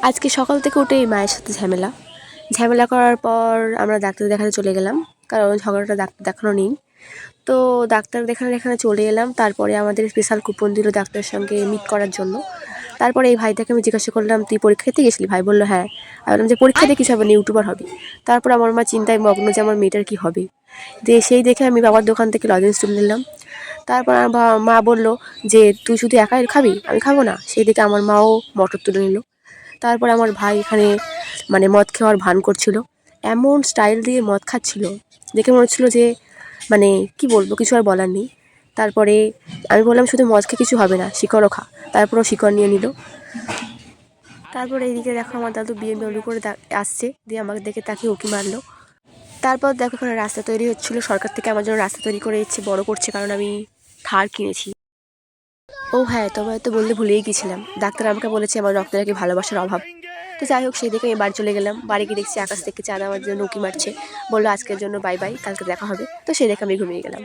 আজকে সকাল থেকে উঠেই মায়ের সাথে ঝামেলা ঝামেলা করার পর আমরা ডাক্তার দেখাতে চলে গেলাম, কারণ ঝগড়াটা ডাক্তার দেখানো নেই। তো ডাক্তার এখানে চলে এলাম। তারপরে আমাদের স্পেশাল কুপন দিল ডাক্তারের সঙ্গে মিট করার জন্য। তারপরে এই ভাইটাকে আমি জিজ্ঞাসা করলাম, তুই পরীক্ষা দিতে গেছিলি? ভাই বললো হ্যাঁ। আমি বললাম যে পরীক্ষা দিয়ে কিছু হবে না, ইউটিউবার হবে। তারপর আমার মা চিন্তায় মগ্ন যে আমার মেয়েটার কী হবে। সেই দেখে আমি বাবার দোকান থেকে লজেন্স তুলে নিলাম। তারপর আমার মা বললো যে তুই শুধু একাই খাবি, আমি খাবো না। সেই দেখে আমার মাও মটর তুলে নিল। তারপর আমার ভাই এখানে মদ খাওয়ার ভান করছিল, এমন স্টাইল দিয়ে মদ খাচ্ছিল, দেখে মনে হচ্ছিলো যে কি বলবো, কিছু আর বলার নেই। তারপরে আমি বললাম শুধু মদ খেয়ে কিছু হবে না, শিকড়ও খা। তারপরও শিকড় নিয়ে নিল। তারপরে এইদিকে দেখো আমার দাদু BMW করে আসছে, দিয়ে আমাকে দেখে তাকে উঁকি মারলো। তারপর দেখো এখানে রাস্তা তৈরি হচ্ছিলো, সরকার থেকে আমার জন্য রাস্তা তৈরি করে দিচ্ছে, বড় করছে, কারণ আমি থার কিনেছি। ও হ্যাঁ, তোমায় তো বলতে ভুলেই গেছিলাম, ডাক্তার আমাকে বলেছে আমার রক্তে নাকি ভালোবাসার অভাব। তো যাই হোক, সেই দেখে আমি বাড়ি চলে গেলাম। বাড়ি গিয়ে দেখছি আকাশ থেকে চাঁদ আমার জন্য উঁকি মারছে, বললো আজকের জন্য বাই বাই, কালকে দেখা হবে। তো সেই দেখে আমি ঘুমিয়ে গেলাম।